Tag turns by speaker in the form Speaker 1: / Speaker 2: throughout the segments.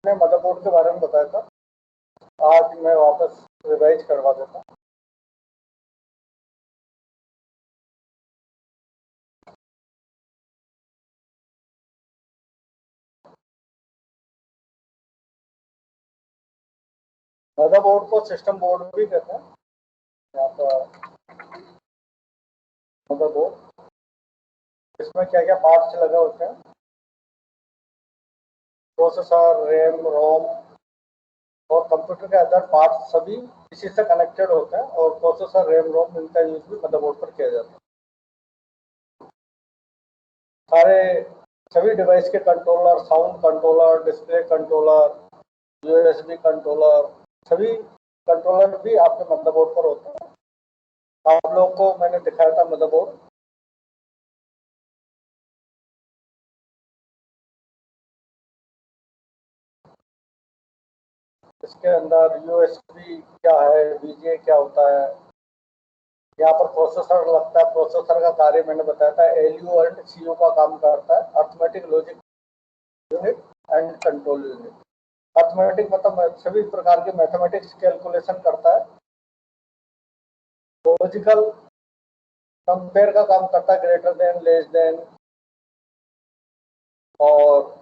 Speaker 1: मैंने मदरबोर्ड के बारे में बताया था, आज मैं वापस रिवाइज करवा देता हूँ। मदरबोर्ड को सिस्टम बोर्ड भी कहते हैं। यहाँ पर मदरबोर्ड, इसमें क्या क्या पार्ट्स लगे होते हैं, प्रोसेसर, रैम, रोम और कंप्यूटर के अदर पार्ट्स सभी इसी से कनेक्टेड होते हैं, और प्रोसेसर, रैम, रोम इनका यूज भी मदरबोर्ड पर किया जाता है। सारे सभी डिवाइस के controller, sound controller, display controller, USB controller, सभी कंट्रोलर भी आपके मदरबोर्ड पर होते हैं। आप लोगों को मैंने दिखाया था मदरबोर्ड। इसके अंदर यूएसबी क्या है, वीजीए क्या होता है, यहाँ पर प्रोसेसर लगता है। प्रोसेसर का कार्य मैंने बताया था, एलयू एंड सीयू का काम करता है, arithmetic logic unit and control unit. Arithmetic मतलब सभी प्रकार के मैथमेटिक्स कैलकुलेशन करता है। लॉजिकल कंपेयर का काम करता है, ग्रेटर देन, लेस देन, और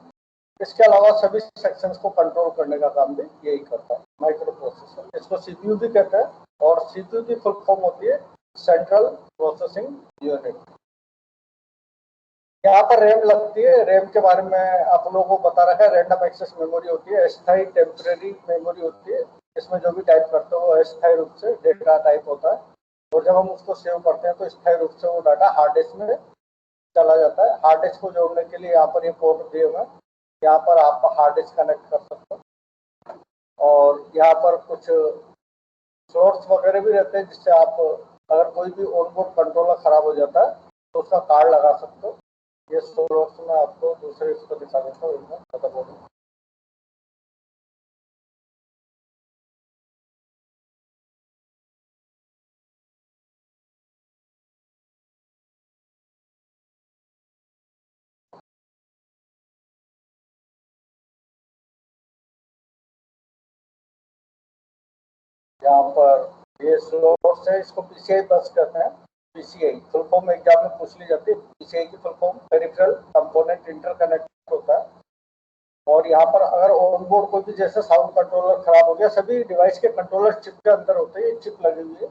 Speaker 1: इसके अलावा सभी सेक्शंस को कंट्रोल करने का काम भी यही करता है, माइक्रो प्रोसेसर। इसको सीपीयू भी कहते हैं, और सीपीयू की फुल फॉर्म होती है सेंट्रल प्रोसेसिंग यूनिट। यहाँ पर रैम लगती है। रैम के बारे में आप लोगों को बता रखा है, रैंडम एक्सेस मेमोरी होती है, अस्थायी टेम्परेरी मेमोरी होती है। इसमें जो भी टाइप करते हो वो अस्थायी रूप से डेटा टाइप होता है, और जब हम उसको सेव करते हैं तो स्थायी रूप से वो डाटा हार्ड डिस्क में चला जाता है। हार्ड डिस्क को जोड़ने के लिए यहाँ पर ये पोर्ट दिए हुए हैं, यहाँ पर आप हार्ड डिस्क कनेक्ट कर सकते हो, और यहाँ पर कुछ स्लॉट्स वगैरह भी रहते हैं, जिससे आप अगर कोई भी ऑनबोर्ड कंट्रोलर खराब हो जाता है तो उसका कार्ड लगा सकते हो। ये स्लॉट्स मैं आपको दूसरे इसको दिखा देता हूँ, इनमें मदरबोर्ड में। यहाँ पर ये स्लॉट्स है, इसको पीसीआई बस कहते हैं। पीसीआई फुल फॉर्म एग्जाम में पूछ ली जाती है। पीसीआई की full form peripheral component interconnect होता है। और यहाँ पर अगर ऑनबोर्ड कोई भी जैसे साउंड कंट्रोलर खराब हो गया, सभी डिवाइस के कंट्रोलर चिप के अंदर होते हैं, चिप लगी हुई है।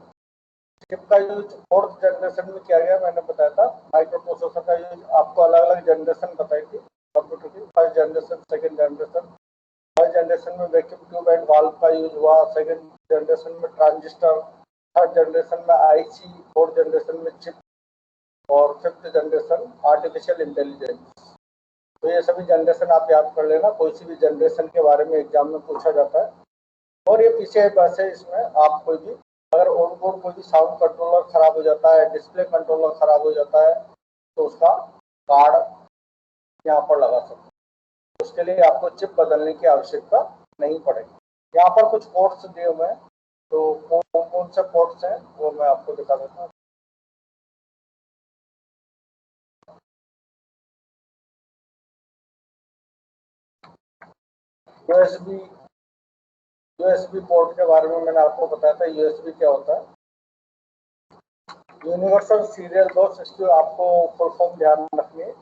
Speaker 1: चिप का यूज फोर्थ जनरेशन में किया गया, मैंने बताया था। माइक्रो प्रोसेसर का यूज आपको अलग अलग जनरेशन बताई थी कंप्यूटर की, first generation, second generation. First generation में वैक्यूम ट्यूब एंड वाल्व का यूज हुआ, सेकेंड जनरेशन में ट्रांजिस्टर, थर्ड जनरेशन में आईसी, फोर्थ जनरेशन में चिप, और फिफ्थ जनरेशन आर्टिफिशियल इंटेलिजेंस। तो ये सभी जनरेशन आप याद कर लेना, कोई सी भी जनरेशन के बारे में एग्जाम में पूछा जाता है। और ये पीसीआई बस है, इसमें आप कोई भी अगर ऑनबोर्ड कोई भी साउंड कंट्रोलर खराब हो जाता है, डिस्प्ले कंट्रोलर खराब हो जाता है, तो उसका कार्ड यहाँ पर लगा सकते हैं। उसके लिए आपको चिप बदलने की आवश्यकता नहीं पड़ेगी। यहाँ पर कुछ पोर्ट्स दिए हुए हैं, तो कौन कौन से पोर्ट्स हैं वो मैं आपको दिखा देता हूँ। यूएसबी, यूएसबी पोर्ट के बारे में मैंने आपको बताया था। यूएसबी क्या होता है? यूनिवर्सल सीरियल बस, इसको आपको फुल फॉर्म ध्यान रखनी है।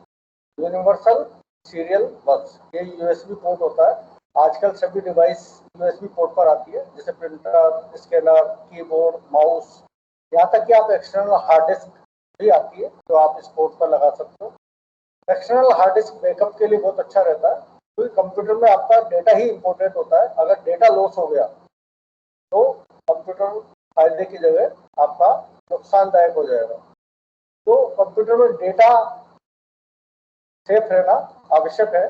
Speaker 1: यूनिवर्सल सीरियल बस, ये यूएसबी पोर्ट होता है। आजकल सभी डिवाइस यूएसबी पोर्ट पर आती है, जैसे प्रिंटर, स्कैनर, कीबोर्ड, माउस, यहाँ तक कि आप एक्सटर्नल हार्ड डिस्क भी आती है, तो आप इस पोर्ट पर लगा सकते हो। एक्सटर्नल हार्ड डिस्क बैकअप के लिए बहुत अच्छा रहता है, क्योंकि कंप्यूटर में आपका डेटा ही इंपॉर्टेंट होता है। अगर डेटा लॉस हो गया तो कंप्यूटर फायदे की जगह आपका नुकसानदायक हो जाएगा। तो कंप्यूटर में डेटा सेफ रहना आवश्यक है,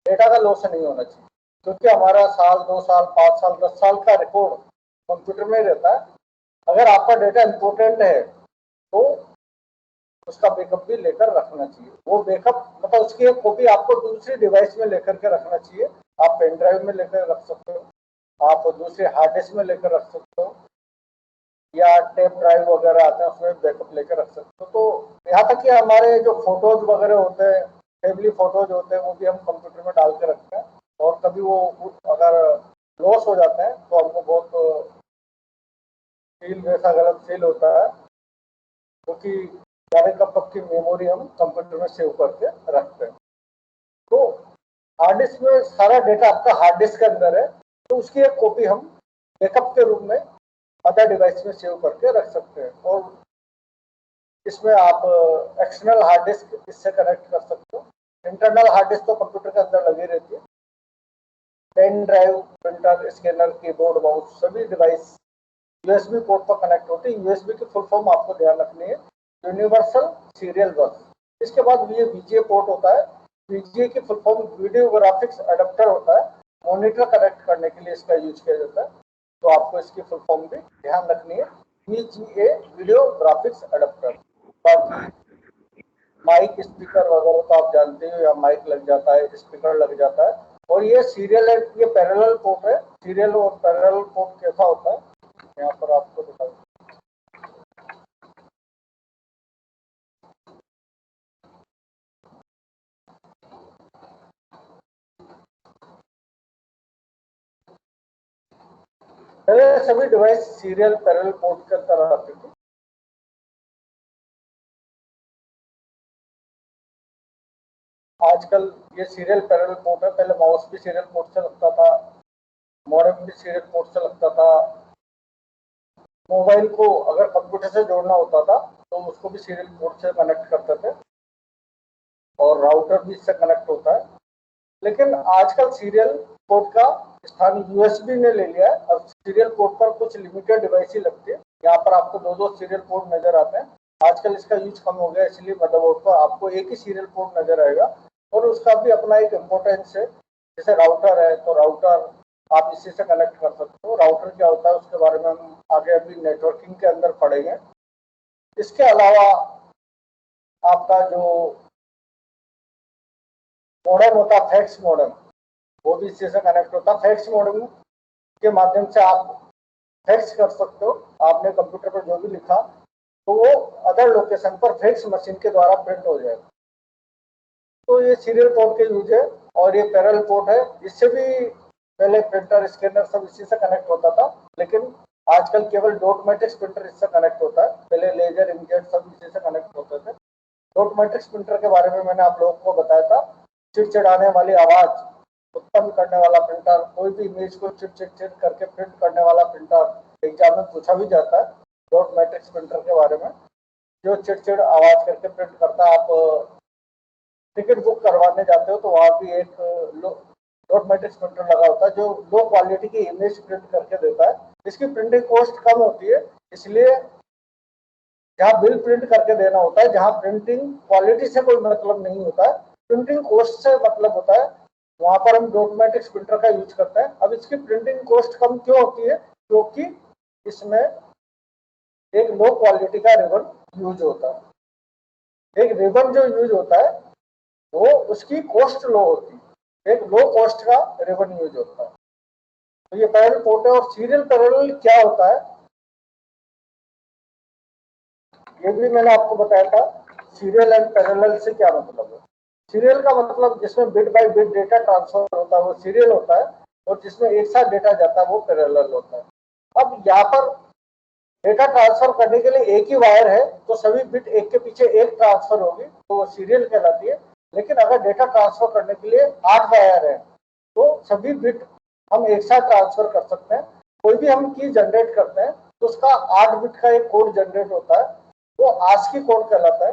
Speaker 1: डेटा का लॉस नहीं होना चाहिए, क्योंकि हमारा साल, 2 साल, 5 साल, 10 साल का रिकॉर्ड कंप्यूटर में ही रहता है। अगर आपका डेटा इंपॉर्टेंट है तो उसका बैकअप भी लेकर रखना चाहिए। वो बैकअप मतलब उसकी एक कॉपी आपको दूसरी डिवाइस में लेकर के रखना चाहिए। आप पेन ड्राइव में लेकर रख सकते हो, आप दूसरे हार्ड डिस्क में लेकर रख सकते हो, या टेप ड्राइव वगैरह आते हैं उसमें बैकअप लेकर रख सकते हो। तो यहाँ तक कि हमारे जो फोटोज वगैरह होते हैं, फैमिली फोटोज होते हैं, वो भी हम कंप्यूटर में डाल के रखते हैं। और कभी वो अगर लॉस हो जाते हैं तो हमको बहुत फील वैसा गलत फील होता है, क्योंकि सारे कब की मेमोरी हम कंप्यूटर में सेव करके रखते हैं। तो हार्ड डिस्क में सारा डेटा आपका हार्ड डिस्क के अंदर है, तो उसकी एक कॉपी हम बैकअप के रूप में अदर डिवाइस में सेव करके रख सकते हैं। और इसमें आप एक्सटर्नल हार्ड डिस्क इससे कनेक्ट कर सकते हो। इंटरनल हार्ड डिस्क तो कंप्यूटर के अंदर लगी रहती है। Pen drive, printer, scanner, keyboard, mouse सभी डिवाइस यूएसबी पोर्ट पर कनेक्ट होते हैं। यूएसबी की फुल फॉर्म आपको ध्यान रखनी है, यूनिवर्सल सीरियल बस। इसके बाद ये वीजीए पोर्ट होता है। वीजीए की full form video graphics adapter होता है। मॉनिटर कनेक्ट करने के लिए इसका यूज किया जाता है, तो आपको इसकी फुल फॉर्म भी ध्यान रखनी है, वीजीए वीडियो ग्राफिक्स एडाप्टर। बाकी माइक, स्पीकर वगैरह तो आप जानते हो, या माइक लग जाता है, स्पीकर लग जाता है। और ये सीरियल है, ये पैरेलल पोर्ट है। सीरियल और पैरेलल पोर्ट कैसा होता है यहाँ पर आपको दिखा। पहले सभी डिवाइस सीरियल पैरेलल पोर्ट के अंदर आती थी। आजकल ये सीरियल पैरेलल पोर्ट है। पहले माउस भी सीरियल पोर्ट से लगता था, मॉडेम भी सीरियल पोर्ट से लगता था। मोबाइल को अगर कंप्यूटर से जोड़ना होता था तो उसको भी सीरियल पोर्ट से कनेक्ट करते थे, और राउटर भी इससे कनेक्ट होता है। लेकिन आजकल सीरियल पोर्ट का स्थान यूएसबी ने ले लिया है। अब सीरियल पोर्ट पर कुछ लिमिटेड डिवाइस ही लगती है। यहाँ पर आपको दो दो सीरियल पोर्ट नजर आते हैं। आजकल इसका यूज कम हो गया, इसलिए मदरबोर्ड पर आपको एक ही सीरियल पोर्ट नजर आएगा, और उसका भी अपना एक इम्पोर्टेंस है। जैसे राउटर है, तो राउटर आप इसी से कनेक्ट कर सकते हो। राउटर क्या होता है उसके बारे में हम आगे अभी नेटवर्किंग के अंदर पढ़ेंगे। इसके अलावा आपका जो मॉडेम होता है, फैक्स मॉडेम, वो भी इससे कनेक्ट होता है। फैक्स मॉडेम के माध्यम से आप फैक्स कर सकते हो। आपने कंप्यूटर पर जो भी लिखा तो वो अदर लोकेशन पर फैक्स मशीन के द्वारा प्रिंट हो जाएगा। तो ये सीरियल पोर्ट के यूज है। और ये पैरेलल पोर्ट है, इससे भी पहले प्रिंटर, स्कैनर सब इसी से कनेक्ट होता था, लेकिन आजकल केवल डॉट मैट्रिक्स प्रिंटर इससे कनेक्ट होता है। पहले लेजर, इंकजेट सब इसी से कनेक्ट होते थे। डॉट मैट्रिक्स प्रिंटर के बारे में मैंने आप लोगों को बताया था। चिड़चिड़ाने वाली आवाज उत्पन्न करने वाला प्रिंटर, कोई भी इमेज को चिड़ करके प्रिंट करने वाला प्रिंटर एग्जाम में पूछा भी जाता है। डॉट मैट्रिक्स प्रिंटर के बारे में, जो चिड़चिड़ आवाज करके प्रिंट करता है। आप टिकट बुक करवाने जाते हो तो वहां भी एक डॉट मैट्रिक्स प्रिंटर लगा होता है, जो लो क्वालिटी की इमेज प्रिंट करके देता है। इसकी प्रिंटिंग कॉस्ट कम होती है, इसलिए जहाँ बिल प्रिंट करके देना होता है, जहाँ प्रिंटिंग क्वालिटी से कोई मतलब नहीं होता है, प्रिंटिंग कॉस्ट से मतलब होता है, वहां पर हम डॉट मैट्रिक्स प्रिंटर का यूज करते हैं। अब इसकी प्रिंटिंग कॉस्ट कम क्यों होती है? क्योंकि इसमें एक लो क्वालिटी का रिबन यूज होता है। एक रिबन जो यूज होता है वो उसकी कॉस्ट लो होती है, एक लो कॉस्ट का रिबन यूज होता है। तो ये पैरेलल पोर्ट है। और सीरियल पैरेलल क्या होता है ये भी मैंने आपको बताया था। सीरियल एंड पैरेलल से क्या मतलब है? सीरियल का मतलब जिसमें bit by bit data transfer होता है वो सीरियल होता है, और जिसमें एक साथ डेटा जाता है वो पैरेलल होता है। अब यहाँ पर डेटा ट्रांसफर करने के लिए एक ही वायर है, तो सभी बिट एक के पीछे एक ट्रांसफर होगी, तो वो सीरियल कहलाती है। लेकिन अगर डेटा ट्रांसफर करने के लिए 8 वायर है, तो सभी बिट हम एक साथ ट्रांसफर कर सकते हैं। कोई भी हम की जनरेट करते हैं तो उसका 8 बिट का एक कोड जनरेट होता है, वो आस्की कोड कहलाता है।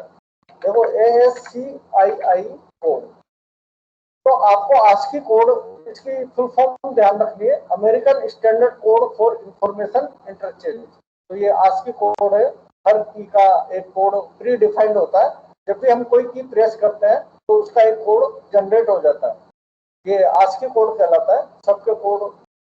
Speaker 1: देखो, ASCII कोड। तो आपको आस्की कोड, इसकी फुल फॉर्म ध्यान रखनी है, American standard code for information interchange. तो ये आस्की कोड है। हर की का एक कोड प्री डिफाइंड होता है। जब भी हम कोई की प्रेस करते हैं तो उसका एक कोड जनरेट हो जाता है, ये आस्की कोड कहलाता है। सबके कोड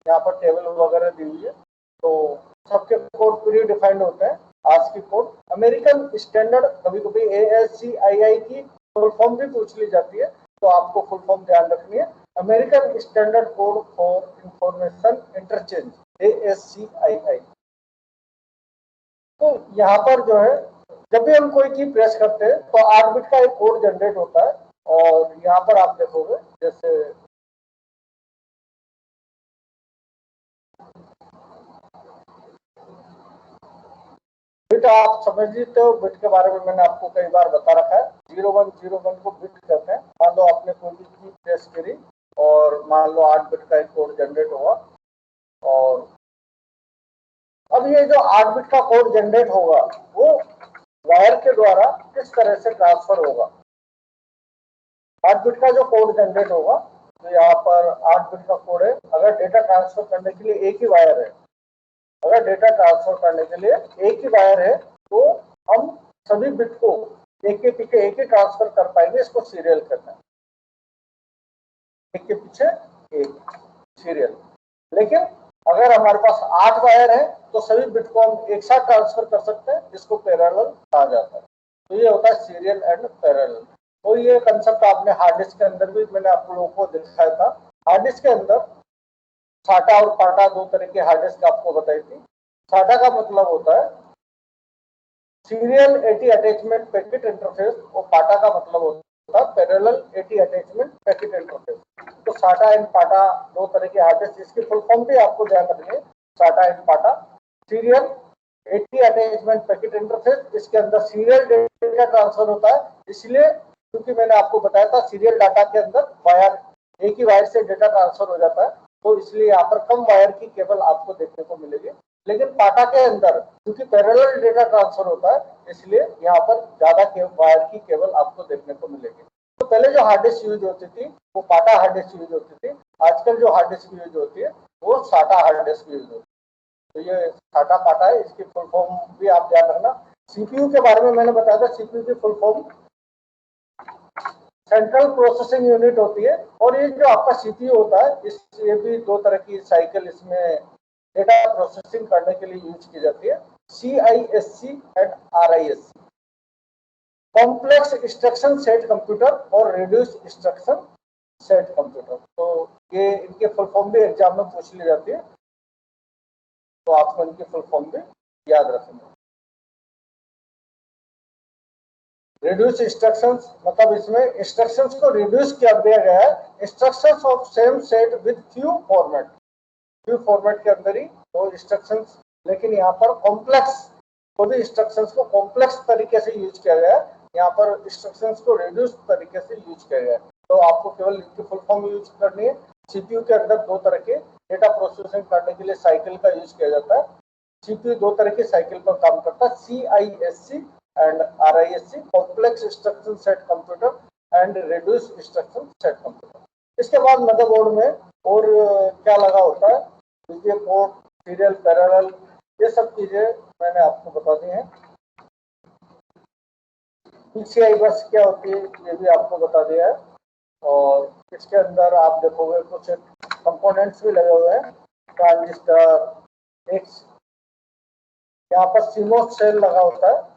Speaker 1: यहाँ पर टेबल वगैरह दी हुई है, तो सबके कोड प्री डिफाइंड होते हैं। आस्की कोड अमेरिकन स्टैंडर्ड, कभी कभी ASCII की फुल फॉर्म भी पूछ ली जाती है, तो आपको फुल फॉर्म ध्यान रखनी है, American standard code for information interchange, ASCII। तो यहाँ पर जो है, जब भी हम कोई की प्रेस करते हैं तो 8 बिट का एक कोड जनरेट होता है। और यहाँ पर आप देखोगे, जैसे बिट आप समझ लेते हो, बिट के बारे में मैंने आपको कई बार बता रखा है। 0101 को बिट कहते हैं। मान लो आपने कोई भी की प्रेस करी और मान लो 8 बिट का एक कोड जनरेट होगा, और अब ये जो 8 बिट का कोड जनरेट होगा वो वायर के द्वारा किस तरह से ट्रांसफर होगा। 8 बिट का जो कोड जनरेट होगा, तो यहाँ पर 8 बिट का कोड है। अगर डेटा ट्रांसफर करने के लिए एक ही वायर है, अगर डेटा ट्रांसफर करने के लिए एक ही वायर है, तो हम सभी बिट को एक के पीछे एक ही ट्रांसफर कर पाएंगे। इसको सीरियल करना है, एक के पीछे एक सीरियल। लेकिन अगर हमारे पास 8 वायर है तो सभी बिट को हम एक साथ ट्रांसफर कर सकते हैं, जिसको पैरेलल कहा जाता है। तो ये होता है सीरियल एंड पैरेलल। तो ये कंसेप्ट आपने हार्ड डिस्क के अंदर भी मैंने आप लोगों को दिखाया था। हार्ड डिस्क के अंदर साटा और पाटा दो तरह के हार्ड डिस्क आपको बताई थी। साटा का मतलब होता है serial eighty attachment packet interface, और पाटा का मतलब होता है parallel eighty attachment packet interface. तो साटा एंड पाटा दो तरह के हार्ड डिस्क, इसकी फुल फॉर्म भी आपको ध्यान रखनी है। साटा एंड पाटा, serial eighty attachment packet interface, इसके अंदर सीरियल डेटा ट्रांसफर होता है। इसलिए क्योंकि मैंने आपको बताया था सीरियल डाटा के अंदर वायर, एक ही वायर से डेटा ट्रांसफर हो जाता है, तो इसलिए यहाँ पर कम वायर की केबल आपको देखने को मिलेगी। लेकिन पाटा के अंदर क्योंकि पैरेलल डेटा ट्रांसफर होता है, इसलिए यहाँ पर ज्यादा वायर की केबल आपको देखने को मिलेगी। तो पहले जो हार्ड डिस्क यूज होती थी वो पाटा हार्ड डिस्क यूज होती थी। आजकल जो हार्ड डिस्क यूज होती है वो साटा हार्ड डिस्क यूज होती है। तो ये साटा पाटा है, इसकी फुल फॉर्म भी आप ध्यान रखना। सीपीयू के बारे में मैंने बताया था, सीपीयू की full form central processing unit होती है। और ये जो आपका सीपीयू होता है, ये भी दो तरह की साइकिल इसमें डेटा प्रोसेसिंग करने के लिए यूज की जाती है, CISC and RISC, complex instruction set computer और रिड्यूस इंस्ट्रक्शन सेट कंप्यूटर। तो ये इनके फुल फॉर्म भी एग्जाम में पूछ ली जाती है, तो आपको इनकी फुल फॉर्म भी याद रखनी है। रिड्यूस इंस्ट्रक्शंस मतलब इसमें इंस्ट्रक्शंस को रिड्यूस कर दिया गया है, instructions of same set with few format के अंदर ही तो इंस्ट्रक्शंस। लेकिन यहाँ पर कॉम्प्लेक्स को भी इंस्ट्रक्शंस को कॉम्प्लेक्स तरीके से यूज किया गया है, यहाँ पर इंस्ट्रक्शंस को रिड्यूस तरीके से यूज किया गया है। तो आपको केवल इनकी फुल फॉर्म यूज करनी है। सीपीयू के अंदर दो तरह के डेटा प्रोसेसिंग करने के लिए साइकिल का यूज किया जाता है। सीपीयू दो तरह के साइकिल पर काम करता है, CISC and RISC, complex instruction set computer and reduce instruction set computer. इसके बाद मदरबोर्ड में और क्या लगा होता है, ये पोर्ट, सीरियल, पैरेलल, ये सब चीजें मैंने आपको बता दी हैं। PCI बस क्या होती है ये भी आपको बता दिया है। और इसके अंदर आप देखोगे कुछ कंपोनेंट्स भी लगे हुए हैं, ट्रांजिस्टर, एक यहाँ पर सीमोस सेल लगा होता है,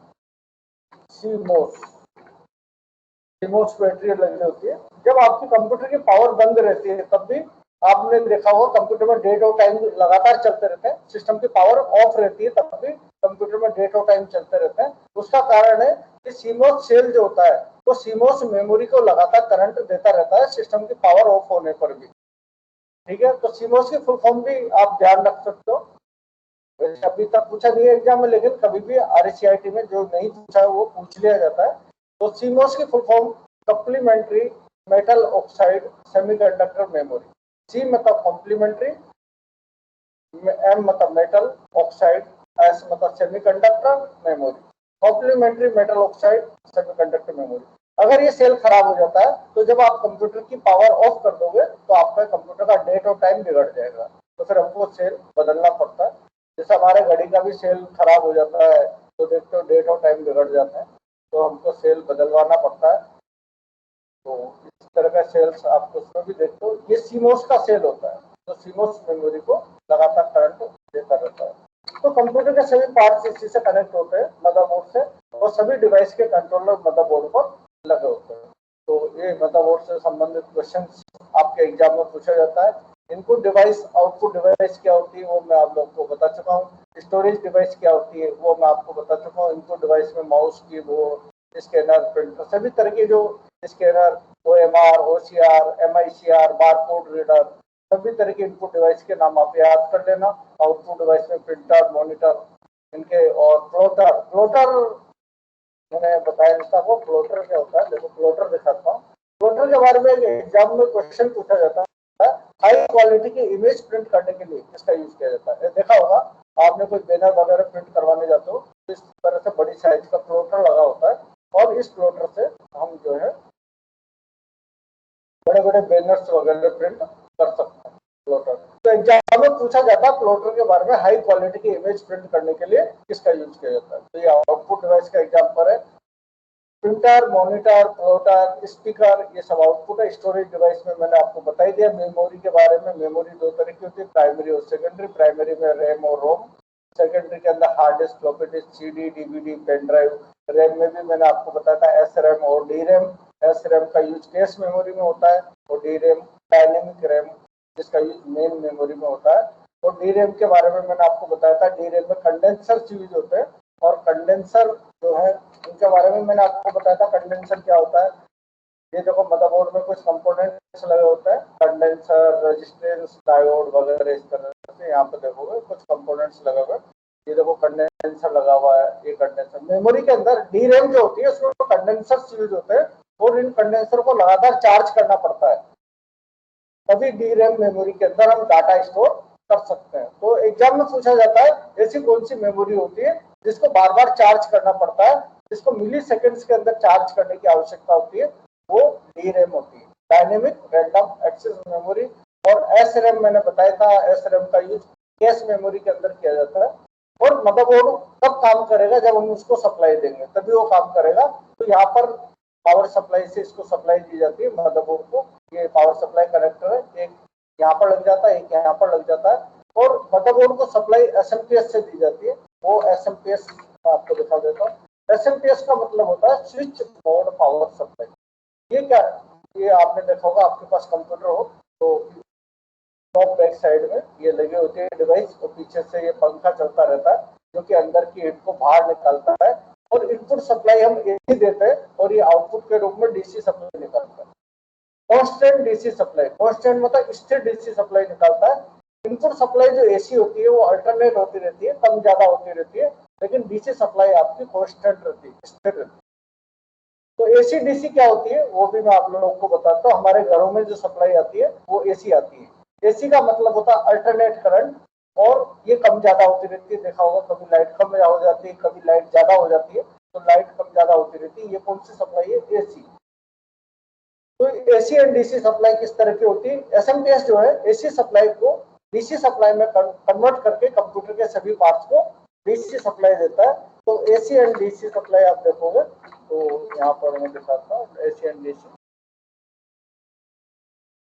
Speaker 1: सीमोस बैटरी लगी होती है। जब आपकी कंप्यूटर की पावर बंद रहती है तब भी आपने देखा होगा कंप्यूटर में डेट और टाइम लगातार चलते रहते हैं। सिस्टम की पावर ऑफ रहती है तब भी कंप्यूटर में डेट और टाइम चलते रहते हैं। उसका कारण है कि सीमोस सेल जो होता है वो सीमोस मेमोरी को लगातार करंट देता रहता है सिस्टम की पावर ऑफ होने पर भी। ठीक है, तो सीमोस की फुल फॉर्म भी आप ध्यान रख सकते हो। वैसे अभी तक पूछा नहीं है एग्जाम में, लेकिन कभी भी RSCIT में जो नहीं पूछा है वो पूछ लिया जाता है। तो सीमोस की full form complementary metal oxide semiconductor memory. C मतलब कॉम्प्लीमेंट्री, M मतलब मेटल, ऑक्साइड, S मतलब semiconductor memory, complementary metal oxide semiconductor memory. अगर ये सेल खराब हो जाता है तो जब आप कंप्यूटर की पावर ऑफ कर दोगे तो आपका कंप्यूटर का डेट और टाइम बिगड़ जाएगा, तो फिर हमको सेल बदलना पड़ता है। जैसे हमारे घड़ी का भी सेल खराब हो जाता है तो देखते हो डेट और टाइम बिगड़ जाता है, तो हमको सेल बदलवाना पड़ता है। तो इस तरह का सेल्स आपको उसमें भी देखते हो, ये सीमोस का सेल होता है तो सीमोस मेमोरी को लगातार करंट देता रहता है। तो कंप्यूटर के सभी पार्ट्स इसी से कनेक्ट होते हैं मदरबोर्ड से, और सभी डिवाइस के कंट्रोलर मदरबोर्ड पर लगे होते हैं। तो ये मदरबोर्ड से संबंधित क्वेश्चन आपके एग्जाम में पूछा जाता है। इनपुट डिवाइस, आउटपुट डिवाइस क्या होती है वो मैं आप लोगों को बता चुका हूँ। स्टोरेज डिवाइस क्या होती है वो मैं आपको बता चुका हूँ। इनपुट डिवाइस में माउस, कीबोर्ड, स्कैनर, प्रिंटर, सभी तरह के जो scanner, OMR, OCR, MICR, barcode reader, सभी तरह के इनपुट डिवाइस के नाम आप याद कर लेना। आउटपुट डिवाइस में प्रिंटर, मॉनिटर, इनके। और प्लॉटर, प्लॉटर मैंने बताया था वो प्लॉटर क्या होता है। देखो प्लॉटर दिखाता हूँ। प्लॉटर के बारे में एग्जाम में क्वेश्चन पूछा जाता है, हाई क्वालिटी की इमेज प्रिंट करने के लिए इसका यूज किया जाता है। देखा होगा आपने कोई बैनर वगैरह प्रिंट करवाने जाते हो तो इस तरह से बड़ी साइज का प्लॉटर लगा होता है, और इस प्लॉटर से हम जो है बड़े बड़े बैनर्स वगैरह प्रिंट कर सकते हैं। प्लॉटर तो एग्जाम में पूछा जाता है प्लॉटर के बारे में, हाई क्वालिटी की इमेज प्रिंट करने के लिए किसका यूज किया जाता है। तो ये आउटपुट डिवाइस का एग्जाम्पल है। प्रिंटर, मॉनिटर, प्लॉटर, स्पीकर, ये सब आउटपुट है। स्टोरेज डिवाइस में मैंने आपको बता ही दिया। मेमोरी के बारे में, मेमोरी दो तरह की होती है, प्राइमरी और सेकेंडरी। प्राइमरी में रैम और रोम, सेकेंडरी के अंदर hard disk, floppy disk, CD, DVD, pen drive. RAM में भी मैंने आपको बताया था एस रैम और डी रैम। एस रैम का यूज कैश मेमोरी में होता है, और डी रैम डायनेमिक रैम जिसका यूज मेन मेमोरी में होता है। और डी रैम के बारे में मैंने आपको बताया था, डी रैम में कंडेंसर यूज होते हैं, और कंडेंसर जो है इनके बारे में मैंने आपको बताया था कंडेंसर क्या होता है। ये देखो मदरबोर्ड में कुछ कंपोनेंट्स लगे होते हैं, कंडेंसर, रेजिस्टेंस, डायोड वगैरह। इस तरह से यहाँ पे देखोगे कुछ कंपोनेंट्स लगे हुए। ये देखो कंडेंसर लगा हुआ है, ये कंडेंसर। मेमोरी के अंदर डी रैम जो होती है उसमें कंडेंसर यूज होते हैं, और इन कंडेंसर को लगातार चार्ज करना पड़ता है, तभी डी रैम मेमोरी के अंदर हम डाटा स्टोर कर सकते हैं। तो एग्जाम में पूछा जाता है ऐसी कौन सी मेमोरी होती है जिसको बार बार चार्ज करना पड़ता है, जिसको मिली सेकेंड्स के अंदर चार्ज करने की आवश्यकता होती है, वो डी रैम होती है, डायनेमिक रैंडम एक्सेस मेमोरी। और एस रैम मैंने बताया था, एस रैम का यूज कैश मेमोरी के अंदर किया जाता है। और मदरबोर्ड तब काम करेगा जब हम उसको सप्लाई देंगे, तभी वो काम करेगा। तो यहाँ पर पावर सप्लाई से इसको सप्लाई दी जाती है मदरबोर्ड को। ये पावर सप्लाई कनेक्टर है, एक यहाँ पर लग जाता है, एक यहाँ पर लग जाता है। और मदरबोर्ड को सप्लाई एसएमपीएस से दी जाती है। वो एसएमपीएस आपको दिखा देता हूँ। एसएमपीएस का मतलब होता है स्विच मोड पावर सप्लाई। ये क्या है? ये आपने देखा होगा, आपके पास कंप्यूटर हो तो टॉप बैक साइड में ये लगे होते हैं डिवाइस, और पीछे से ये पंखा चलता रहता है जो कि अंदर की हीट को बाहर निकालता है। और इनपुट सप्लाई हम एसी देते हैं, और ये आउटपुट के रूप में डीसी सप्लाई निकालता है। कांस्टेंट डीसी सप्लाई, कांस्टेंट मतलब स्थिर डीसी सप्लाई निकालता है। इनपुट सप्लाई जो एसी होती है वो अल्टरनेट होती रहती है, कम ज्यादा होती रहती है, लेकिन डीसी सप्लाई आपकी कांस्टेंट रहती है, स्थिर रहती है। तो एसी डीसी क्या होती है वो भी मैं आप लोगों को बताता हूँ। हमारे घरों में जो सप्लाई आती है वो एसी आती है। एसी का मतलब होता है अल्टरनेट करंट, और ये कम ज्यादा होती रहती है। देखा होगा कभी लाइट कम हो जाती है, कभी लाइट ज्यादा हो जाती है, तो लाइट कम ज्यादा होती रहती है। ये कौन सी सप्लाई है? एसी। तो एसी एंड डीसी सप्लाई किस तरह की होती है? एसएमपीएस जो है एसी सप्लाई को डीसी सप्लाई में कन्वर्ट करके कंप्यूटर के सभी पार्ट्स को डीसी सप्लाई देता है। तो एसी एंड डीसी सप्लाई आप देखोगे तो यहाँ पर मैं दिखाता हूँ AC and DC.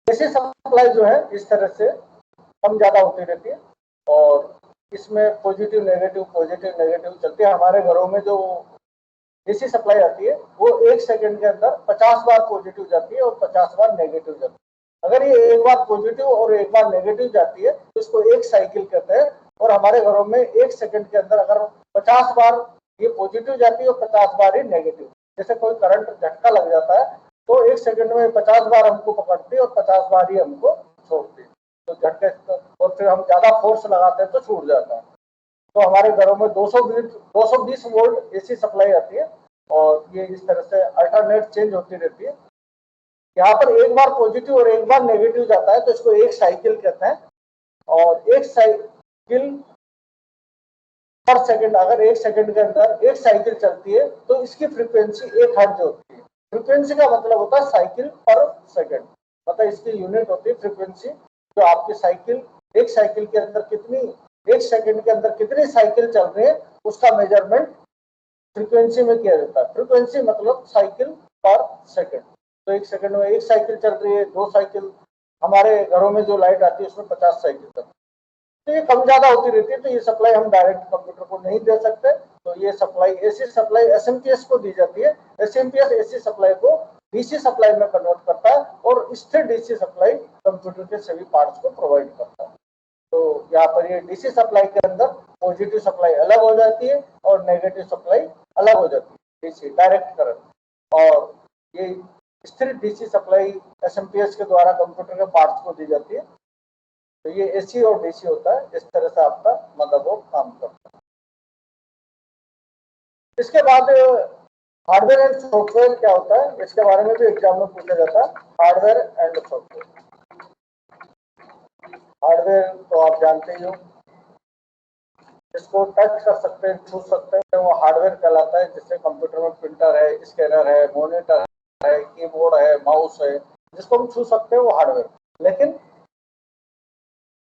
Speaker 1: AC supply जो है इस तरह से कम ज्यादा होती रहती है, और इसमें पॉजिटिव नेगेटिव चलती है। हमारे घरों में जो एसी सप्लाई आती है वो 1 सेकंड के अंदर 50 बार पॉजिटिव जाती है और 50 बार नेगेटिव जाती है। अगर ये एक बार पॉजिटिव और एक बार नेगेटिव जाती है तो इसको एक साइकिल कहते हैं। और हमारे घरों में 1 सेकंड के अंदर अगर 50 बार ये पॉजिटिव जाती है और 50 बार ही नेगेटिव, जैसे कोई करंट झटका लग जाता है तो 1 सेकंड में 50 बार हमको पकड़ती है और 50 बार ही हमको छोड़ती है। तो झटके और फिर हम ज्यादा फोर्स लगाते हैं तो छूट जाता है। तो हमारे घरों में 220 वोल्ट एसी सप्लाई आती है, और ये इस तरह से अल्टरनेट चेंज होती रहती है। यहाँ पर एक बार पॉजिटिव और एक बार नेगेटिव जाता है तो इसको एक साइकिल कहते हैं। और एक साइकिल पर सेकंड, अगर 1 सेकंड के अंदर एक साइकिल चलती है तो इसकी फ्रीक्वेंसी 1 हर्ट्ज होती है। फ्रीक्वेंसी का मतलब होता है साइकिल पर सेकंड, मतलब इसकी यूनिट होती है फ्रीक्वेंसी। जो आपकी साइकिल, एक साइकिल के अंदर कितनी, 1 सेकंड के अंदर कितनी साइकिल चल रही है उसका मेजरमेंट फ्रीक्वेंसी में किया जाता है। फ्रीक्वेंसी मतलब साइकिल पर सेकंड। तो 1 सेकंड में एक साइकिल चल रही है, 2 साइकिल। हमारे घरों में जो लाइट आती है उसमें 50 साइकिल चलती है। तो ये कम ज्यादा होती रहती है, तो ये सप्लाई हम डायरेक्ट कंप्यूटर को नहीं दे सकते। तो ये सप्लाई, एसी सप्लाई एसएमपीएस को दी जाती है। एसएमपीएस एसी सप्लाई को डीसी सप्लाई में कन्वर्ट करता है, और स्थिर डीसी सप्लाई कंप्यूटर के सभी पार्ट्स को प्रोवाइड करता है। तो यहाँ पर ये डीसी सप्लाई के अंदर पॉजिटिव सप्लाई अलग हो जाती है और नेगेटिव सप्लाई अलग हो जाती है, डीसी डायरेक्ट करंट। और ये स्थिर डीसी सप्लाई एसएमपीएस के द्वारा कंप्यूटर के पार्ट्स को दी जाती है। तो ये एसी और डीसी होता है। इस तरह से आपका मदरबोर्ड काम करता है। इसके बाद हार्डवेयर एंड सॉफ्टवेयर क्या होता है, इसके बारे में भी एग्जाम में पूछा जाता है। हार्डवेयर एंड सॉफ्टवेयर, हार्डवेयर तो आप जानते ही हो, इसको टच कर सकते हैं, छू सकते हैं, वो हार्डवेयर कहलाता है। जिससे कंप्यूटर में प्रिंटर है, स्कैनर है, मॉनिटर है, कीबोर्ड है, माउस है, जिसको हम छू सकते हैं वो हार्डवेयर। लेकिन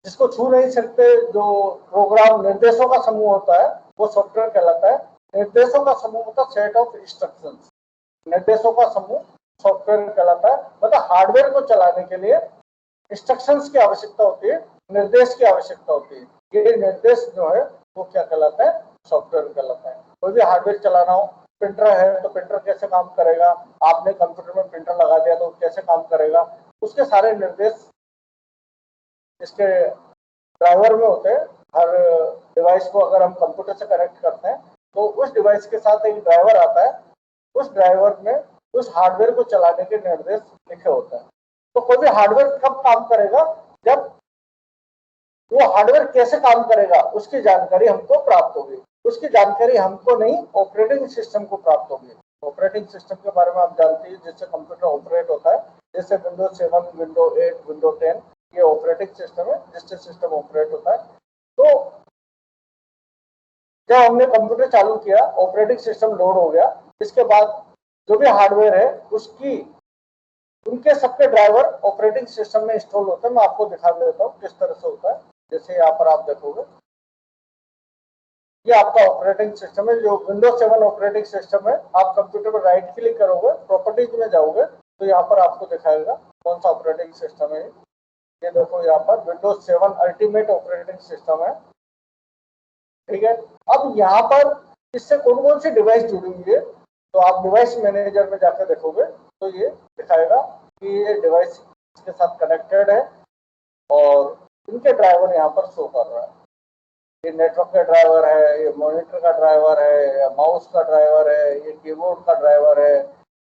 Speaker 1: जिसको छू नहीं सकते, जो प्रोग्राम निर्देशों का समूह होता है, वो सॉफ्टवेयर कहलाता है। निर्देशों का समूह होता है सेट ऑफ इंस्ट्रक्शंस, निर्देशों का समूह सॉफ्टवेयर कहलाता है। मतलब हार्डवेयर को चलाने के लिए इंस्ट्रक्शंस की आवश्यकता होती है, निर्देश की आवश्यकता होती है। ये निर्देश जो है वो क्या कहलाता है, सॉफ्टवेयर कहलाता है। कोई भी हार्डवेयर चलाना हो, प्रिंटर है तो प्रिंटर कैसे काम करेगा, आपने कंप्यूटर में प्रिंटर लगा दिया तो कैसे काम करेगा, उसके सारे निर्देश इसके ड्राइवर में होते हैं। हर डिवाइस को अगर हम कंप्यूटर से कनेक्ट करते हैं तो उस डिवाइस के साथ एक ड्राइवर आता है, उस ड्राइवर में उस हार्डवेयर को चलाने के निर्देश लिखे होते हैं। तो कोई भी हार्डवेयर कब काम करेगा, जब वो हार्डवेयर कैसे काम करेगा उसकी जानकारी हमको प्राप्त होगी। उसकी जानकारी हमको नहीं, ऑपरेटिंग सिस्टम को प्राप्त होगी। ऑपरेटिंग सिस्टम के बारे में आप जानते हैं, जिससे कंप्यूटर ऑपरेट होता है, जैसे विंडोज 7, विंडोज 8, विंडोज 10, ये ऑपरेटिंग सिस्टम है जिससे सिस्टम ऑपरेट होता है। तो जब हमने कंप्यूटर चालू किया, ऑपरेटिंग सिस्टम लोड हो गया, इसके बाद जो भी हार्डवेयर है उसकी उनके सबके ड्राइवर ऑपरेटिंग सिस्टम में इंस्टॉल होते हैं। मैं आपको दिखा देता हूँ किस तरह से होता है। जैसे यहाँ पर आप देखोगे, ये आपका ऑपरेटिंग सिस्टम है, जो विंडोज 7 ऑपरेटिंग सिस्टम है। आप कंप्यूटर पर राइट क्लिक करोगे, प्रॉपर्टीज में जाओगे, तो यहाँ पर आपको दिखाएगा कौन सा ऑपरेटिंग सिस्टम है। ये देखो यहाँ पर विंडोज 7 अल्टीमेट ऑपरेटिंग सिस्टम है, ठीक है। अब यहाँ पर इससे कौन कौन सी डिवाइस जुड़ी हुई है, तो आप डिवाइस मैनेजर में जाकर देखोगे तो ये दिखाएगा कि ये डिवाइस इसके साथ कनेक्टेड है और इनके ड्राइवर यहाँ पर शो कर रहा है। ये नेटवर्क का ड्राइवर है, ये मॉनिटर का ड्राइवर है, या माउस का ड्राइवर है, ये कीबोर्ड का ड्राइवर है।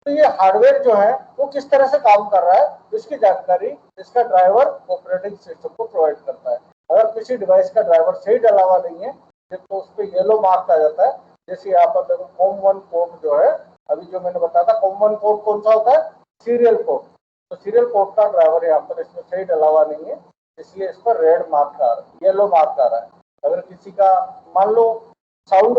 Speaker 1: तो ये हार्डवेयर जो है वो किस तरह से काम कर रहा है, इसकी जानकारी इसका ड्राइवर ऑपरेटिंग सिस्टम को प्रोवाइड करता है। अगर किसी डिवाइस का ड्राइवर सही डला हुआ नहीं है तो उस पर येलो मार्क आ जाता है। जैसे यहाँ पर देखो COM1 कोड जो है, अभी जो मैंने बताया था, COM1 कोड कौन सा होता है, सीरियल कोड। तो सीरियल कोड का ड्राइवर यहाँ पर इसमें सही डला हुआ नहीं है, इसलिए इस पर रेड मार्क आ रहा है, येलो मार्क आ रहा है। अगर किसी का मान लो साउंड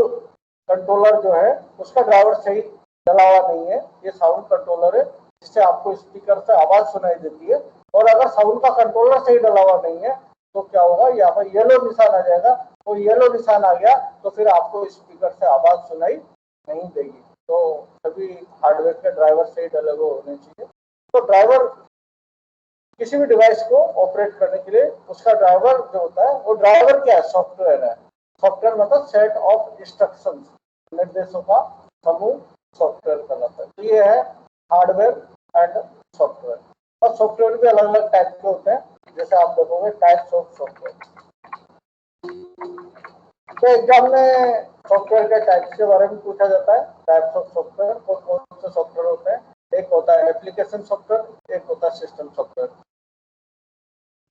Speaker 1: कंट्रोलर जो है उसका ड्राइवर सही डला हुआ नहीं है, ये साउंड कंट्रोलर है जिससे आपको स्पीकर से आवाज सुनाई देती है, और अगर साउंड का कंट्रोलर सही डला हुआ नहीं है तो क्या होगा, यहाँ पर येलो निशान आ जाएगा। तो येलो निशान आ गया तो फिर आपको स्पीकर से आवाज सुनाई नहीं देगी। तो सभी हार्डवेयर के ड्राइवर सही डले हुए होने चाहिए। तो ड्राइवर किसी भी डिवाइस को ऑपरेट करने के लिए उसका ड्राइवर जो होता है, वो ड्राइवर क्या है, सॉफ्टवेयर है। सॉफ्टवेयर मतलब सेट ऑफ इंस्ट्रक्शंस, निर्देशों का समूह सॉफ्टवेयर कहलाता है। तो ये है हार्डवेयर एंड सॉफ्टवेयर। और सॉफ्टवेयर भी अलग अलग टाइप के होते हैं, जैसे आप देखोगे टाइप्स ऑफ सॉफ्टवेयर। तो एग्जाम में सॉफ्टवेयर के टाइप्स के बारे में पूछा जाता है। टाइप्स ऑफ सॉफ्टवेयर, और कौन से सॉफ्टवेयर होते हैं, एक होता है एप्लीकेशन सॉफ्टवेयर, एक होता है सिस्टम सॉफ्टवेयर।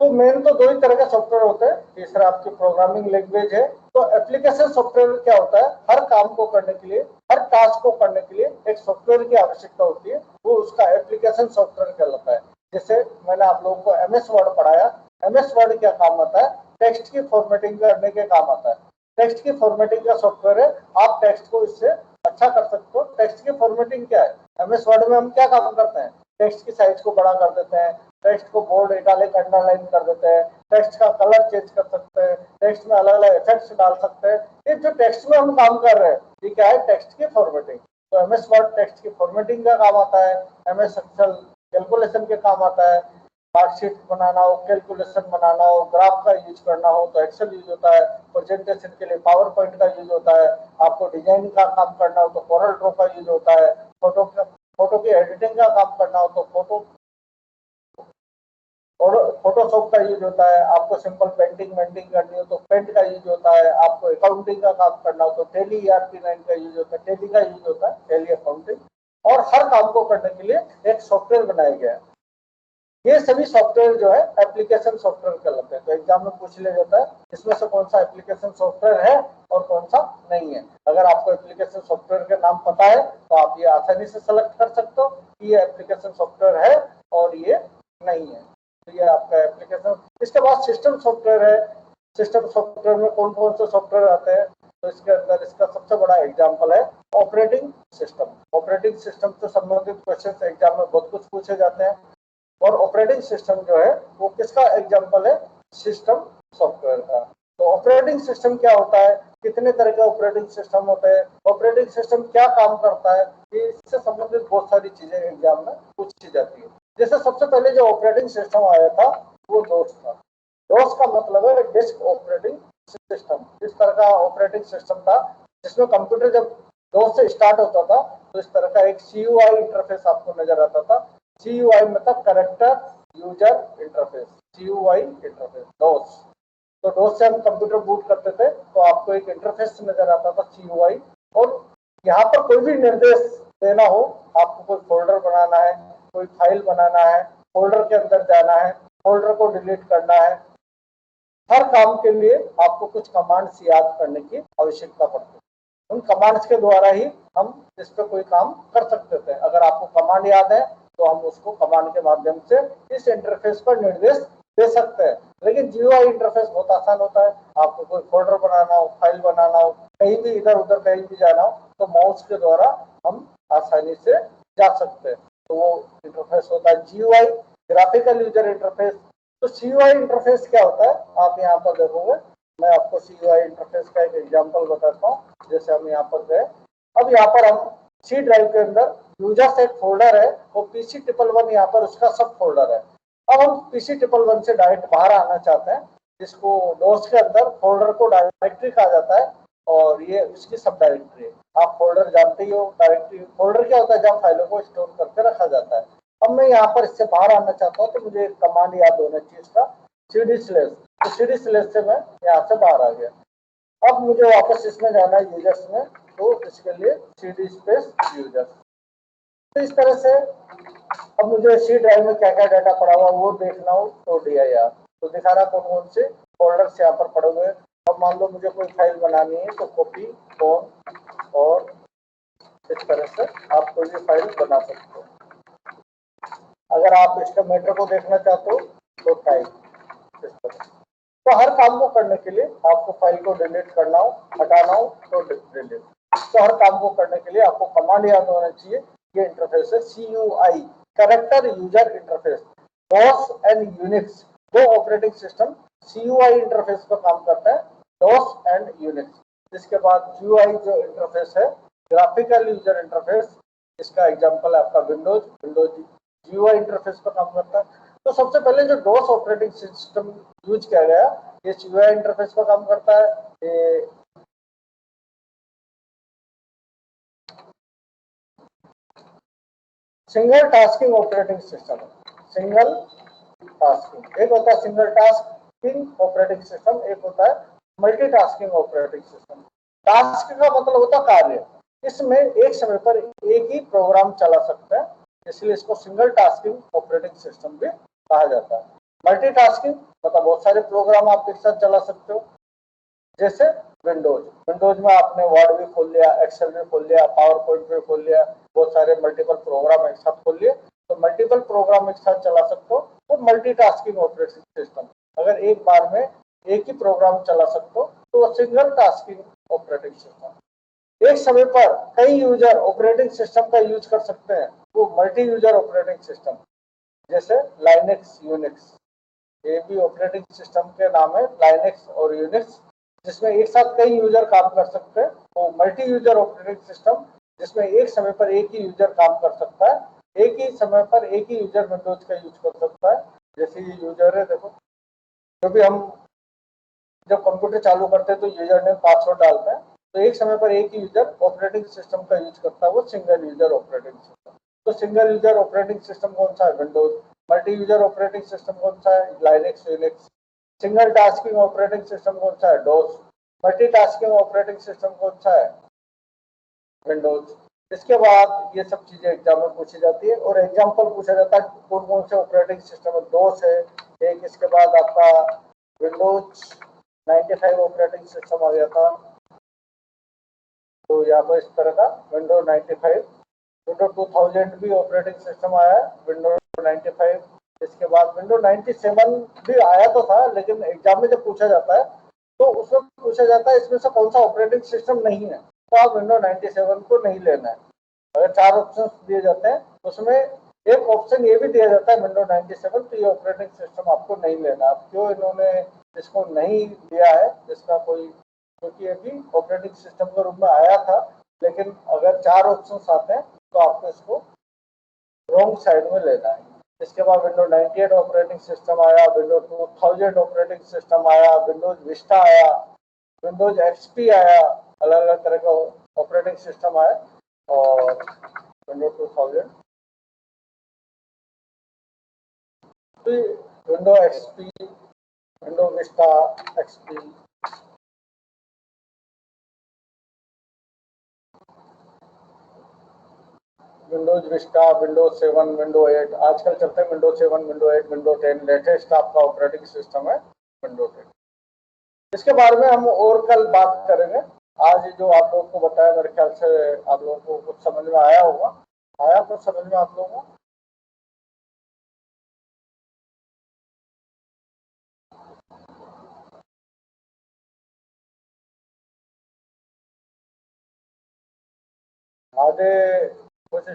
Speaker 1: तो मेन तो दो ही तरह के सॉफ्टवेयर होते हैं। तीसरा आपकी प्रोग्रामिंग लैंग्वेज है। तो एप्लीकेशन सॉफ्टवेयर क्या होता है, हर काम को करने के लिए, हर टास्क को करने के लिए एक सॉफ्टवेयर की आवश्यकता होती है, वो उसका एप्लीकेशन सॉफ्टवेयर कहलाता है। जैसे मैंने आप लोगों को MS वर्ड पढ़ाया, MS वर्ड क्या काम आता है, टेक्स्ट की फॉर्मेटिंग करने के काम आता है। टेक्स्ट की फॉर्मेटिंग का सॉफ्टवेयर है, आप टेक्स्ट को इससे अच्छा कर सकते हो। टेक्स्ट की फॉर्मेटिंग क्या है, MS वर्ड में हम क्या काम करते हैं, टेक्स्ट की साइज को बड़ा कर देते हैं, टेक्स्ट को बोल्ड इटालिक अंडरलाइन कर देते हैं, टेक्स्ट का कलर चेंज कर सकते हैं, टेक्स्ट में अलग अलग इफेक्ट्स डाल सकते हैं। ये जो टेक्स्ट में हम काम कर रहे हैं ये क्या है, टेक्स्ट की फॉर्मेटिंग। तो MS वर्ड टेक्स्ट की फॉर्मेटिंग का काम आता है। MS एक्सेल कैलकुलेशन के काम आता है, मार्कशीट बनाना हो, कैलकुलेशन बनाना हो, ग्राफ का यूज करना हो तो एक्सेल यूज होता है। प्रेजेंटेशन के लिए पावर पॉइंट का यूज होता है। आपको डिजाइनिंग का काम करना हो तो कोरल ड्रॉ का यूज होता है। फोटो की एडिटिंग का काम करना हो तो फोटोशॉप का यूज होता है। आपको सिंपल पेंटिंग करनी हो तो पेंट का यूज होता है। आपको अकाउंटिंग का काम करना हो तो टैली ERP9 का यूज होता है, टैली का यूज होता है, टैली अकाउंटिंग। और हर काम को करने के लिए एक सॉफ्टवेयर बनाया गया है। ये सभी सॉफ्टवेयर जो है एप्लीकेशन सॉफ्टवेयर कहलाते हैं। तो एग्जाम में पूछ लिया जाता है इसमें से कौन सा एप्लीकेशन सॉफ्टवेयर है और कौन सा नहीं है। अगर आपको एप्लीकेशन सॉफ्टवेयर के नाम पता है तो आप ये आसानी से सेलेक्ट कर सकते हो कि ये एप्लीकेशन सॉफ्टवेयर है और ये नहीं है। तो ये आपका एप्लीकेशन। इसके बाद सिस्टम सॉफ्टवेयर है। सिस्टम सॉफ्टवेयर में कौन कौन से सॉफ्टवेयर आते हैं, तो इसके अंदर इसका सबसे बड़ा एग्जाम्पल है ऑपरेटिंग सिस्टम। ऑपरेटिंग सिस्टम से संबंधित क्वेश्चन एग्जाम में बहुत कुछ पूछे जाते हैं और ऑपरेटिंग सिस्टम जो है वो किसका एग्जाम्पल है, सिस्टम सॉफ्टवेयर का। तो ऑपरेटिंग सिस्टम क्या होता है, कितने तरह के ऑपरेटिंग सिस्टम होते हैं, ऑपरेटिंग सिस्टम क्या काम करता है, ये इससे संबंधित बहुत सारी चीजें एग्जाम में पूछी जाती है। जैसे सबसे पहले जो ऑपरेटिंग सिस्टम आया था वो डोस था। डोस का मतलब है डिस्क ऑपरेटिंग सिस्टम। इस तरह का ऑपरेटिंग सिस्टम था जिसमें कंप्यूटर जब डोस से स्टार्ट होता था तो इस तरह का एक CUI इंटरफेस आपको नजर आता था। CUI मतलब character user interface, CUI interface DOS. तो डोस से हम कंप्यूटर बूट करते थे तो आपको एक इंटरफेस नजर आता था CUI। और यहाँ पर कोई भी निर्देश देना हो, आपको कोई फोल्डर बनाना है, कोई फाइल बनाना है, फोल्डर के अंदर जाना है, फोल्डर को डिलीट करना है, हर काम के लिए आपको कुछ कमांड्स याद करने की आवश्यकता पड़ती है। उन कमांड्स के द्वारा ही हम इस पर कोई काम कर सकते थे। अगर आपको कमांड याद है तो हम उसको कमांड के माध्यम से इस इंटरफेस पर निर्देश दे सकते हैं। लेकिन GUI इंटरफेस बहुत आसान होता है। आपको कोई फोल्डर बनाना हो, फाइल बनाना हो, कहीं भी इधर उधर कहीं भी जाना हो तो माउस के द्वारा हम आसानी से जा सकते हैं। तो वो इंटरफेस होता है GUI, ग्राफिकल यूजर इंटरफेस। तो CUI इंटरफेस क्या होता है, आप यहाँ पर देखोगे, मैं आपको CUI इंटरफेस का एक एग्जांपल बताता हूँ। जैसे हम यहाँ पर गए, अब यहाँ पर हम C ड्राइव के अंदर यूजर्स एक फोल्डर है, वो PC111 यहाँ पर उसका सब फोल्डर है। अब हम PC111 से डायरेक्ट बाहर आना चाहते हैं, जिसको डोस के अंदर फोल्डर को डायरेक्टरी कहा जाता है और ये उसकी सब डायरेक्टरी है। आप फोल्डर जानते ही हो, डायरेक्टरी फोल्डर क्या होता है, जहाँ फाइलों को स्टोर करके रखा जाता है। अब मैं यहाँ पर इससे बाहर आना चाहता हूँ तो मुझे एक कमांड याद होना चाहिए इसका, CD/। तो CD/ से मैं यहाँ से बाहर आ गया। अब मुझे वापस इसमें जाना है यूजर्स में, तो इसके लिए CD/यूजर्स। तो इस तरह से अब मुझे C ड्राइव में क्या क्या डाटा पड़ा हुआ वो देखना हो तो DIR तो दिखा रहा कौन कौन से फोल्डर्स यहाँ पर पड़े हुए। अब मान लो मुझे कोई फाइल बनानी है तो कॉपी फोन, और इस तरह से आप कोई भी फाइल बना सकते हो। अगर आप इसके मैटर को देखना चाहते हो तो टाइप इस तरह। तो हर काम को करने के लिए आपको फाइल को डिलीट करना हो, हटाना हो तो डिलीट। तो हर काम को करने के लिए आपको कमांड याद होना चाहिए। ये इंटरफेस है CUI, character user interface. DOS and Unix दो ऑपरेटिंग सिस्टम CUI इंटरफेस पर काम करता है, डॉस एंड यूनिक्स। इसके बाद GUI जो इंटरफेस है, ग्राफिकल यूजर इंटरफेस, इसका एग्जांपल है आपका विंडोज GUI इंटरफेस पर काम करता है। तो सबसे पहले जो डॉस ऑपरेटिंग सिस्टम यूज किया गया, ये GUI इंटरफेस पर काम करता है। ये सिंगल टास्किंग ऑपरेटिंग सिस्टम है। सिंगल टास्किंग, एक होता है सिंगल टास्किंग ऑपरेटिंग सिस्टम, एक होता है मल्टीटास्किंग ऑपरेटिंग सिस्टम। टास्क का मतलब होता है कार्य, इसमें एक समय पर एक ही प्रोग्राम चला सकता है, इसलिए इसको सिंगल टास्किंग ऑपरेटिंग सिस्टम भी कहा जाता है। मल्टीटास्किंग मतलब बहुत सारे प्रोग्राम आप एक साथ चला सकते हो। जैसे विंडोज में आपने वर्ड भी खोल लिया, एक्सेल भी खोल लिया, पावर पॉइंट भी खोल लिया, बहुत सारे मल्टीपल प्रोग्राम एक साथ खोल लिए, तो मल्टीपल प्रोग्राम एक साथ चला सकते हो। तो मल्टीटास्किंग ऑपरेटिंग सिस्टम, अगर एक बार में एक ही प्रोग्राम चला सकते हो तो वो सिंगल टास्किंग ऑपरेटिंग सिस्टम। एक समय पर कई यूजर ऑपरेटिंग सिस्टम का यूज कर सकते हैं, वो मल्टी यूजर ऑपरेटिंग सिस्टम। जैसे लाइनेक्स, यूनिक्स, ये भी ऑपरेटिंग सिस्टम के नाम है, लाइनेक्स और यूनिक्स, जिसमें एक साथ कई यूजर काम कर सकते हैं। तो मल्टी यूजर ऑपरेटिंग सिस्टम जिसमें एक समय पर एक ही यूजर काम कर सकता है, एक ही समय पर एक ही यूजर विंडोज का यूज कर सकता है। जैसे ये यूजर है, देखो जो भी हम जब कंप्यूटर चालू करते हैं तो यूजर नेम पासवर्ड डालते हैं, तो एक समय पर एक ही यूजर ऑपरेटिंग सिस्टम का यूज करता है, वो सिंगल यूजर ऑपरेटिंग सिस्टम। तो सिंगल यूजर ऑपरेटिंग सिस्टम कौन सा है, Windows. Multi user operating system कौन सा है, Linux, Unix. Single tasking operating system कौन सा है, डोस। मल्टीटास्किंग ऑपरेटिंग सिस्टम कौन सा है, विंडोज। इसके बाद ये सब चीजें एग्जाम में पूछी जाती है और एग्जाम्पल पूछा जाता है कौन कौन से ऑपरेटिंग सिस्टम है। दो से एक, इसके बाद आपका विंडोज 95 ऑपरेटिंग सिस्टम आ गया था, तो यहाँ पर इस तरह का विंडो 95, विंडो 2000 भी ऑपरेटिंग सिस्टम आया है, विंडो 95। इसके बाद विंडो 97 भी आया तो था, लेकिन एग्जाम में जब पूछा जाता है तो उसमें पूछा जाता है इसमें से कौन सा ऑपरेटिंग सिस्टम नहीं है, तो आप विंडो 97 को नहीं लेना है। अगर 4 ऑप्शन दिए जाते हैं उसमें एक ऑप्शन ये भी दिया जाता है विंडो 97, तो ये ऑपरेटिंग सिस्टम आपको नहीं लेना। अब क्यों इन्होंने इसको नहीं दिया है, इसका कोई, क्योंकि अभी ऑपरेटिंग सिस्टम के रूप में आया था, लेकिन अगर 4 ऑप्शन आते हैं तो आपको इसको रॉन्ग साइड में लेना है। इसके बाद विंडो 98 ऑपरेटिंग सिस्टम आया, विंडो 2000 ऑपरेटिंग सिस्टम आया, विंडोज विस्टा आया, विंडोज एक्सपी आया, अलग अलग तरह का ऑपरेटिंग सिस्टम आया। और window 2000, window XP, window Vista XP, Windows Vista, Windows 7, window 8, आजकल चलते हैं विंडो 7, विंडो 8, विंडो 10, लेटेस्ट आपका ऑपरेटिंग सिस्टम है विंडो 10। इसके बारे में हम और कल बात करेंगे। आज जो आप लोगों को बताया, मेरे ख्याल से आप लोगों को कुछ समझ में आया होगा। आया कुछ समझ में आप लोगों को? आगे कुछ